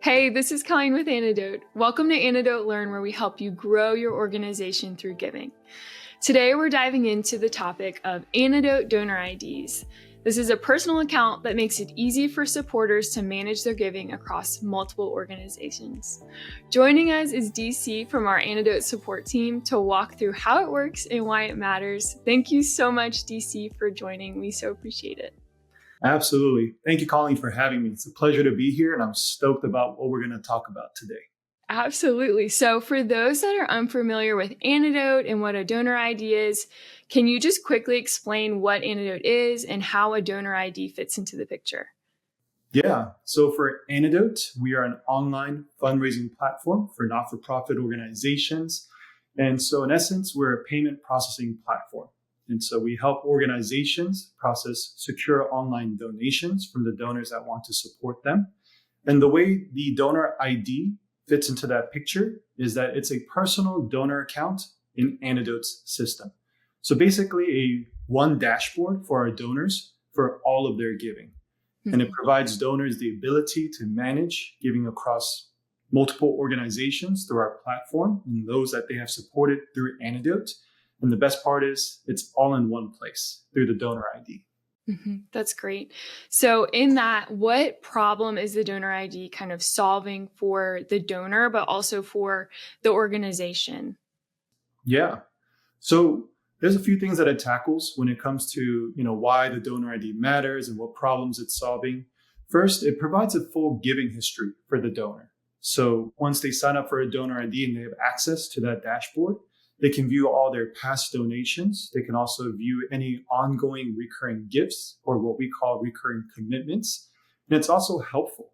Hey, this is Colleen with Anedot. Welcome to Anedot Learn, where we help you grow your organization through giving. Today, we're diving into the topic of Anedot donor IDs. This is a personal account that makes it easy for supporters to manage their giving across multiple organizations. Joining us is DC from our Anedot support team to walk through how it works and why it matters. Thank you so much, DC, for joining. We so appreciate it. Absolutely. Thank you, Colleen, for having me. It's a pleasure to be here, and I'm stoked about what we're going to talk about today. Absolutely. So for those that are unfamiliar with Anedot and what a donor ID is, can you just quickly explain what Anedot is and how a donor ID fits into the picture? Yeah. So for Anedot, we are an online fundraising platform for not-for-profit organizations. And so in essence, we're a payment processing platform. And so we help organizations process secure online donations from the donors that want to support them. And the way the donor ID fits into that picture is that it's a personal donor account in Anedot's system. So basically one dashboard for our donors for all of their giving. And it provides donors the ability to manage giving across multiple organizations through our platform and those that they have supported through Anedot. And the best part is it's all in one place through the donor ID. That's great. So in that, what problem is the donor ID kind of solving for the donor, but also for the organization? Yeah. So there's a few things that it tackles when it comes to, why the donor ID matters and what problems it's solving. First, it provides a full giving history for the donor. So once they sign up for a donor ID and they have access to that dashboard, they can view all their past donations. They can also view any ongoing recurring gifts or what we call recurring commitments. And it's also helpful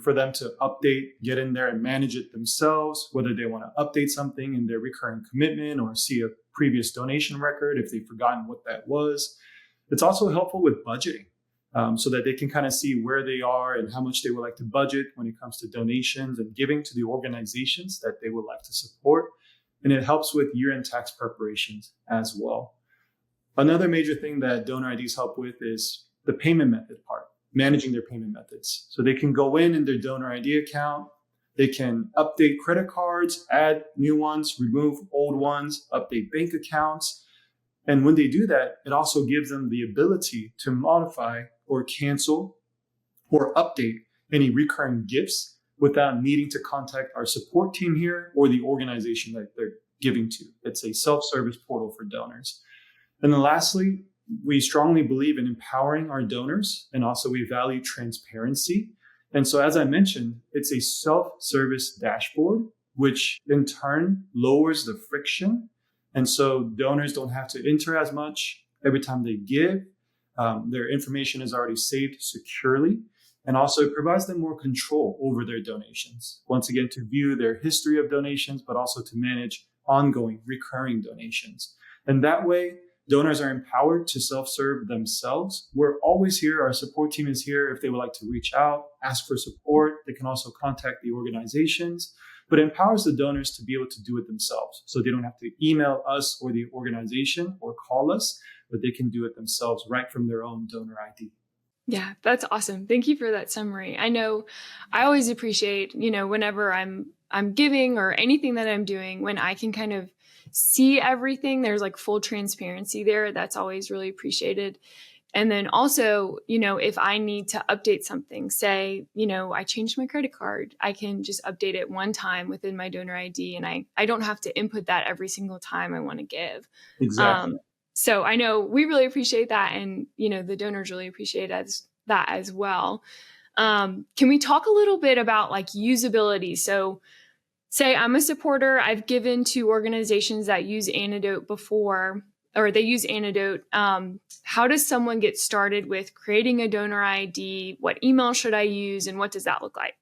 for them to update, get in there and manage it themselves, whether they want to update something in their recurring commitment or see a previous donation record if they've forgotten what that was. It's also helpful with budgeting so that they can kind of see where they are and how much they would like to budget when it comes to donations and giving to the organizations that they would like to support. And it helps with year-end tax preparations as well. Another major thing that donor IDs help with is the payment method part, managing their payment methods. So they can go in their donor ID account, they can update credit cards, add new ones, remove old ones, update bank accounts. And when they do that, it also gives them the ability to modify or cancel or update any recurring gifts without needing to contact our support team here or the organization that they're giving to. It's a self-service portal for donors. And then lastly, we strongly believe in empowering our donors, and also we value transparency. And so as I mentioned, it's a self-service dashboard, which in turn lowers the friction. And so donors don't have to enter as much every time they give. Their information is already saved securely. And also it provides them more control over their donations. Once again, to view their history of donations, but also to manage ongoing recurring donations. And that way, donors are empowered to self-serve themselves. We're always here. Our support team is here if they would like to reach out, ask for support. They can also contact the organizations, but it empowers the donors to be able to do it themselves. So they don't have to email us or the organization or call us, but they can do it themselves right from their own donor ID. Yeah, that's awesome. Thank you for that summary. I know I always appreciate, whenever I'm giving or anything that I'm doing, when I can kind of see everything, there's like full transparency there. That's always really appreciated. And then also, if I need to update something, say, I changed my credit card, I can just update it one time within my donor ID. And I don't have to input that every single time I want to give. Exactly. So I know we really appreciate that. And, the donors really appreciate that as well. Can we talk a little bit about like usability? So say I'm a supporter, I've given to organizations that use Anedot before, or they use Anedot. How does someone get started with creating a donor ID? What email should I use? And what does that look like?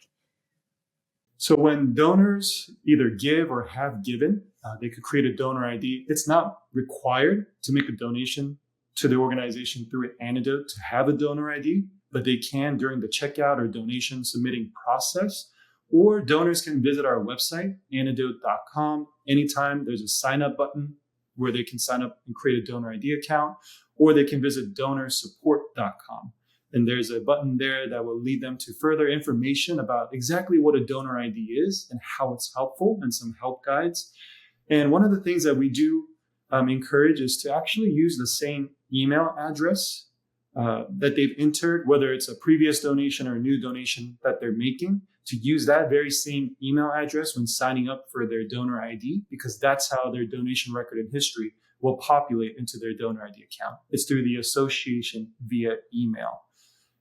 So when donors either give or have given, they could create a donor ID. It's not required to make a donation to the organization through Anedot to have a donor ID, but they can during the checkout or donation submitting process. Or donors can visit our website, anedot.com. Anytime there's a sign up button where they can sign up and create a donor ID account, or they can visit donorsupport.com. And there's a button there that will lead them to further information about exactly what a donor ID is and how it's helpful, and some help guides. And one of the things that we do encourage is to actually use the same email address that they've entered, whether it's a previous donation or a new donation that they're making, to use that very same email address when signing up for their donor ID, because that's how their donation record and history will populate into their donor ID account. It's through the association via email.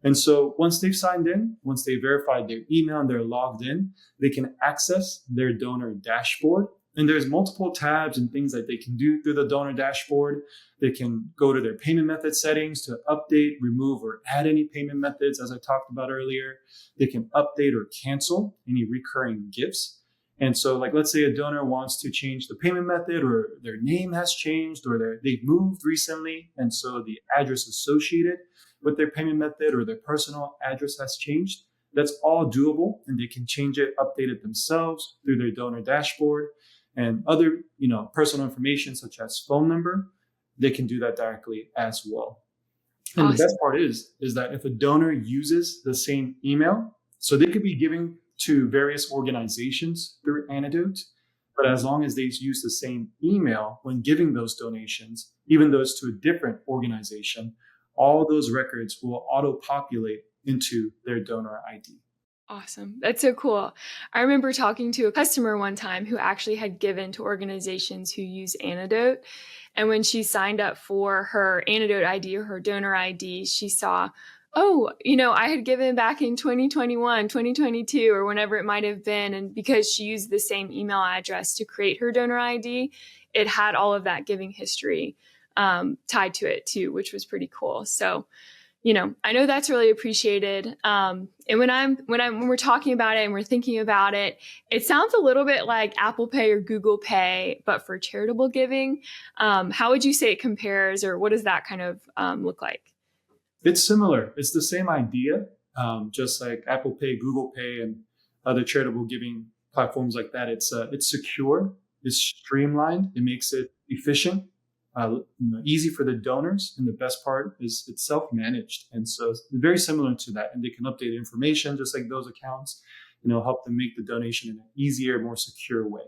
And so once they've signed in, once they verified their email and they're logged in, they can access their donor dashboard. And there's multiple tabs and things that they can do through the donor dashboard. They can go to their payment method settings to update, remove, or add any payment methods, as I talked about earlier. They can update or cancel any recurring gifts. And so, like, let's say a donor wants to change the payment method, or their name has changed, or they've moved recently, and so the address associated with their payment method or their personal address has changed. That's all doable, and they can change it, update it themselves through their donor dashboard. And other, personal information such as phone number, they can do that directly as well. And awesome. The best part is that if a donor uses the same email, so they could be giving to various organizations through Anedot, but as long as they use the same email when giving those donations, even though it's to a different organization, all those records will auto-populate into their donor ID. Awesome. That's so cool. I remember talking to a customer one time who actually had given to organizations who use Anedot. And when she signed up for her Anedot ID or her donor ID, she saw, I had given back in 2021, 2022, or whenever it might have been. And because she used the same email address to create her donor ID, it had all of that giving history tied to it too, which was pretty cool. So, I know that's really appreciated. And when we're talking about it and we're thinking about it, it sounds a little bit like Apple Pay or Google Pay, but for charitable giving. How would you say it compares, or what does that kind of look like? It's similar. It's the same idea, just like Apple Pay, Google Pay, and other charitable giving platforms like that. It's secure, it's streamlined, it makes it efficient. Easy for the donors, and the best part is it's self-managed, and so it's very similar to that. And they can update information just like those accounts, help them make the donation in an easier, more secure way.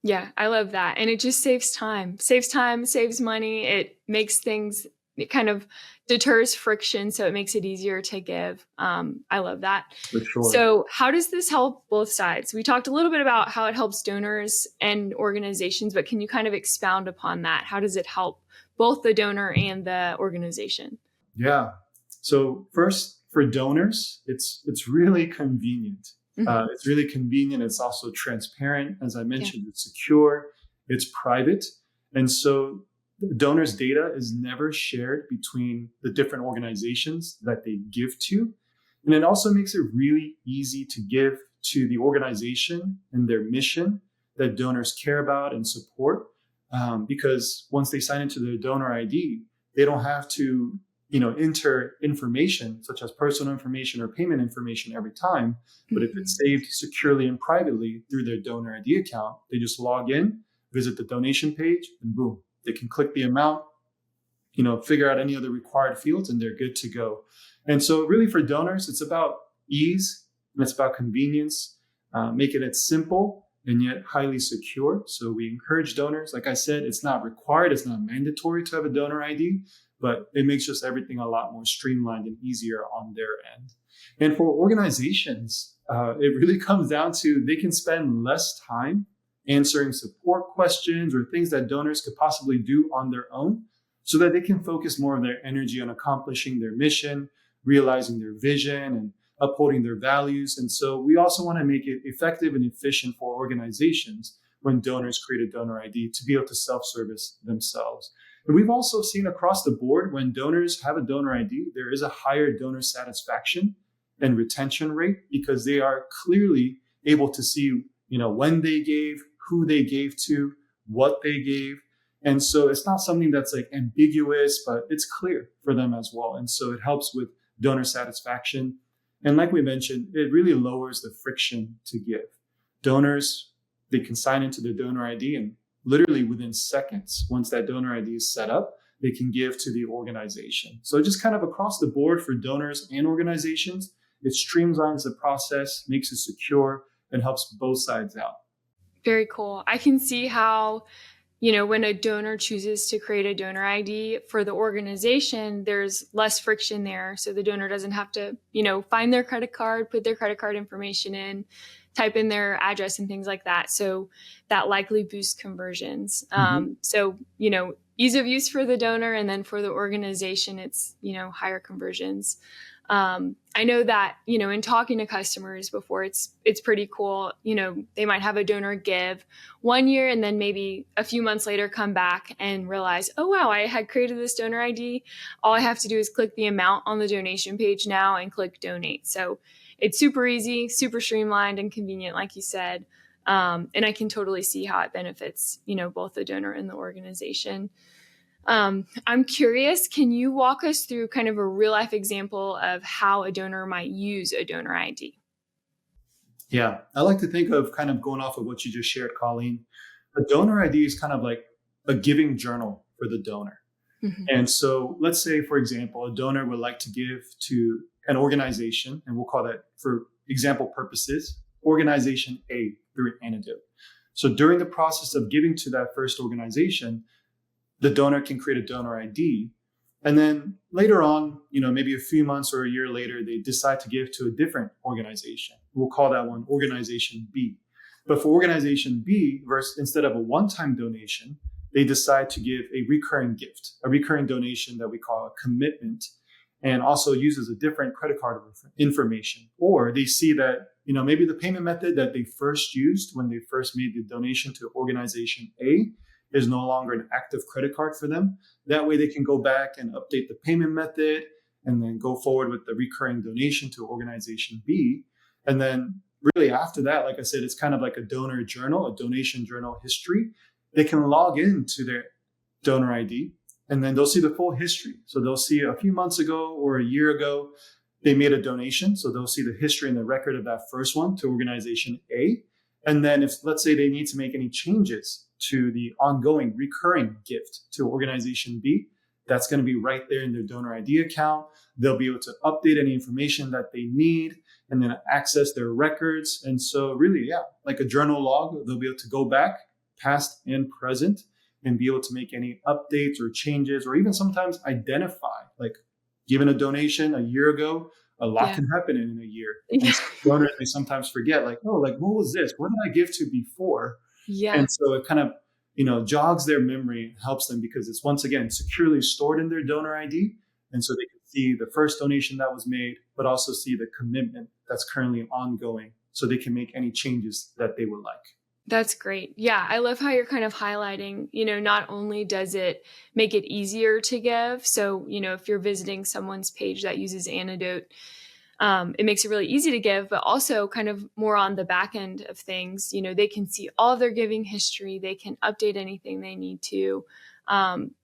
Yeah, I love that, and it just saves money. It makes things. It kind of deters friction, so it makes it easier to give. I love that. For sure. So how does this help both sides? We talked a little bit about how it helps donors and organizations, but can you kind of expound upon that? How does it help both the donor and the organization? Yeah. So first, for donors, it's really convenient. Mm-hmm. It's really convenient. It's also transparent. As I mentioned, It's secure, it's private. And so the donor's data is never shared between the different organizations that they give to. And it also makes it really easy to give to the organization and their mission that donors care about and support. Because once they sign into their donor ID, they don't have to, enter information such as personal information or payment information every time. But if it's saved securely and privately through their donor ID account, they just log in, visit the donation page, and boom, they can click the amount, figure out any other required fields, and they're good to go. And so really for donors, it's about ease and it's about convenience, making it simple and yet highly secure. So we encourage donors. Like I said, it's not required, it's not mandatory to have a donor ID, but it makes just everything a lot more streamlined and easier on their end. And for organizations, it really comes down to they can spend less time answering support questions or things that donors could possibly do on their own, so that they can focus more of their energy on accomplishing their mission, realizing their vision, and upholding their values. And so we also want to make it effective and efficient for organizations when donors create a donor ID to be able to self-service themselves. And we've also seen across the board, when donors have a donor ID, there is a higher donor satisfaction and retention rate, because they are clearly able to see, when they gave, who they gave to, what they gave. And so it's not something that's like ambiguous, but it's clear for them as well. And so it helps with donor satisfaction. And like we mentioned, it really lowers the friction to give. Donors, they can sign into their donor ID, and literally within seconds, once that donor ID is set up, they can give to the organization. So just kind of across the board for donors and organizations, it streamlines the process, makes it secure, and helps both sides out. Very cool. I can see how, when a donor chooses to create a donor ID for the organization, there's less friction there. So the donor doesn't have to, find their credit card, put their credit card information in, type in their address and things like that. So that likely boosts conversions. So, ease of use for the donor, and then for the organization, it's, higher conversions. I know that, in talking to customers before, it's pretty cool. They might have a donor give 1 year and then maybe a few months later come back and realize, oh, wow, I had created this donor ID. All I have to do is click the amount on the donation page now and click donate. So it's super easy, super streamlined and convenient, like you said. And I can totally see how it benefits, both the donor and the organization. I'm curious, can you walk us through kind of a real life example of how a donor might use a donor ID? Yeah, I like to think of kind of going off of what you just shared, Colleen. A donor ID is kind of like a giving journal for the donor. And so let's say, for example, a donor would like to give to an organization, and we'll call that, for example purposes, Organization A through Anedot. So during the process of giving to that first organization, the donor can create a donor ID. And then later on, maybe a few months or a year later, they decide to give to a different organization. We'll call that one Organization B. But for Organization B, instead of a one-time donation, they decide to give a recurring gift, a recurring donation that we call a commitment, and also uses a different credit card information. Or they see that, maybe the payment method that they first used when they first made the donation to Organization A is no longer an active credit card for them. That way they can go back and update the payment method and then go forward with the recurring donation to Organization B. And then really after that, like I said, it's kind of like a donor journal, a donation journal history. They can log into their donor ID and then they'll see the full history. So they'll see a few months ago or a year ago, they made a donation. So they'll see the history and the record of that first one to Organization A. And then if, let's say, they need to make any changes to the ongoing recurring gift to Organization B, that's going to be right there in their donor ID account. They'll be able to update any information that they need and then access their records. And so really, like a journal log, they'll be able to go back, past and present, and be able to make any updates or changes, or even sometimes identify, like given a donation a year ago, a lot can happen in a year. And donors, they sometimes forget, like, oh, like, what was this? What did I give to before? And so it kind of, jogs their memory, helps them because it's, once again, securely stored in their donor ID. And so they can see the first donation that was made, but also see the commitment that's currently ongoing, so they can make any changes that they would like. That's great. Yeah, I love how you're kind of highlighting, not only does it make it easier to give. So, if you're visiting someone's page that uses Anedot, it makes it really easy to give, but also kind of more on the back end of things. They can see all of their giving history. They can update anything they need to.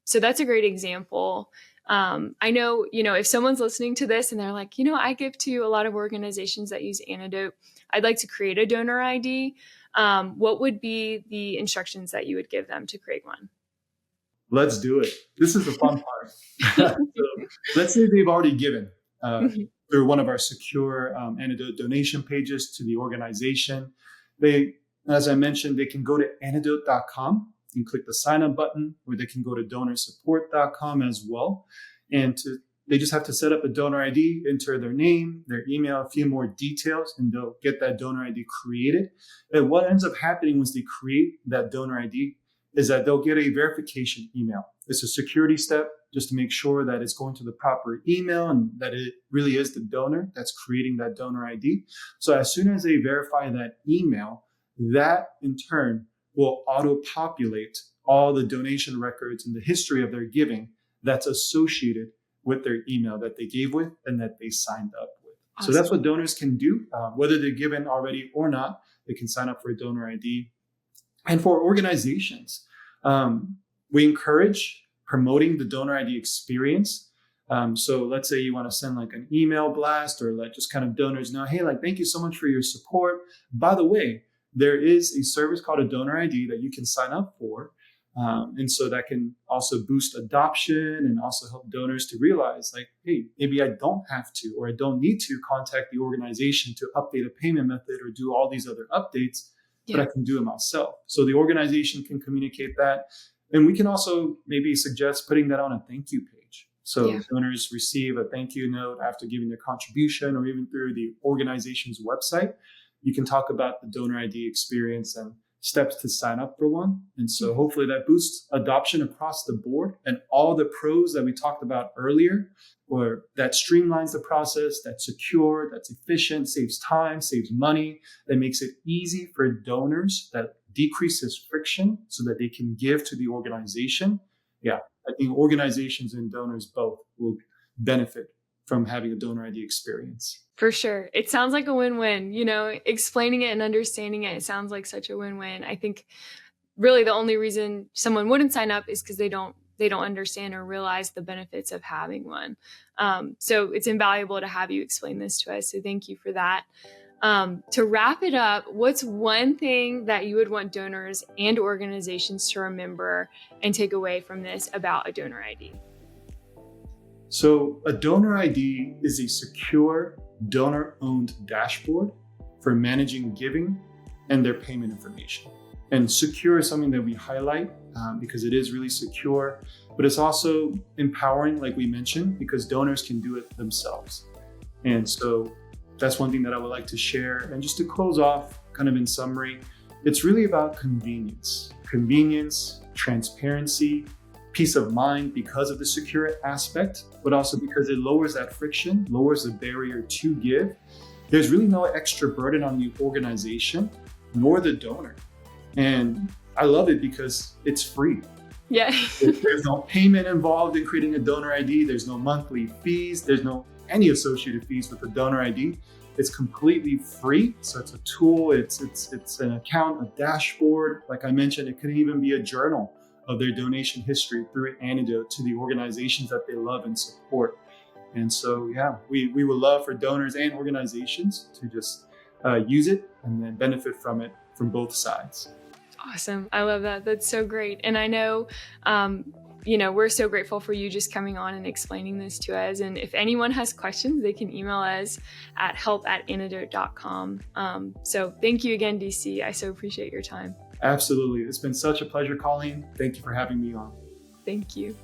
So that's a great example. I know, if someone's listening to this and they're like, I give to a lot of organizations that use Anedot, I'd like to create a donor ID. What would be the instructions that you would give them to create one? Let's do it. This is the fun part. So let's say they've already given through one of our secure Anedot donation pages to the organization. They, as I mentioned, they can go to anedot.com and click the sign up button, or they can go to donorsupport.com as well. And they just have to set up a donor ID, enter their name, their email, a few more details, and they'll get that donor ID created. And what ends up happening once they create that donor ID is that they'll get a verification email. It's a security step just to make sure that it's going to the proper email and that it really is the donor that's creating that donor ID. So as soon as they verify that email, that in turn will auto-populate all the donation records and the history of their giving that's associated with their email that they gave with and that they signed up with. Awesome. So that's what donors can do, whether they're given already or not. They can sign up for a donor ID. And for organizations, we encourage promoting the donor ID experience. So let's say you want to send like an email blast or let just kind of donors know, hey, like, thank you so much for your support. By the way, there is a service called a donor ID that you can sign up for And so that can also boost adoption and also help donors to realize like, hey, maybe I don't have to, or I don't need to contact the organization to update a payment method or do all these other updates, but I can do it myself. So the organization can communicate that. And we can also maybe suggest putting that on a thank you page. So donors receive a thank you note after giving their contribution, or even through the organization's website. You can talk about the donor ID experience and steps to sign up for one. And so hopefully that boosts adoption across the board, and all the pros that we talked about earlier, or that streamlines the process, that's secure, that's efficient, saves time, saves money, that makes it easy for donors, that decreases friction so that they can give to the organization. Yeah, I think organizations and donors both will benefit from having a donor ID experience. For sure. It sounds like a win-win, explaining it and understanding it. It sounds like such a win-win. I think really the only reason someone wouldn't sign up is because they don't understand or realize the benefits of having one. So it's invaluable to have you explain this to us. So thank you for that. To wrap it up, what's one thing that you would want donors and organizations to remember and take away from this about a donor ID? So a donor ID is a secure donor-owned dashboard for managing giving and their payment information. And secure is something that we highlight because it is really secure, but it's also empowering, like we mentioned, because donors can do it themselves. And so that's one thing that I would like to share. And just to close off, kind of in summary, it's really about convenience, transparency, peace of mind because of the secure aspect, but also because it lowers that friction, lowers the barrier to give. There's really no extra burden on the organization nor the donor. And I love it because it's free. Yeah. There's no payment involved in creating a donor ID. There's no monthly fees. There's no any associated fees with the donor ID. It's completely free. So it's a tool, it's an account, a dashboard. Like I mentioned, it could even be a journal of their donation history through Anedot to the organizations that they love and support. And so, yeah, we would love for donors and organizations to just use it and then benefit from it from both sides. Awesome. I love that. That's so great. And I know, we're so grateful for you just coming on and explaining this to us. And if anyone has questions, they can email us at help@anedot.com. So thank you again, DC. I so appreciate your time. Absolutely. It's been such a pleasure, Colleen. Thank you for having me on. Thank you.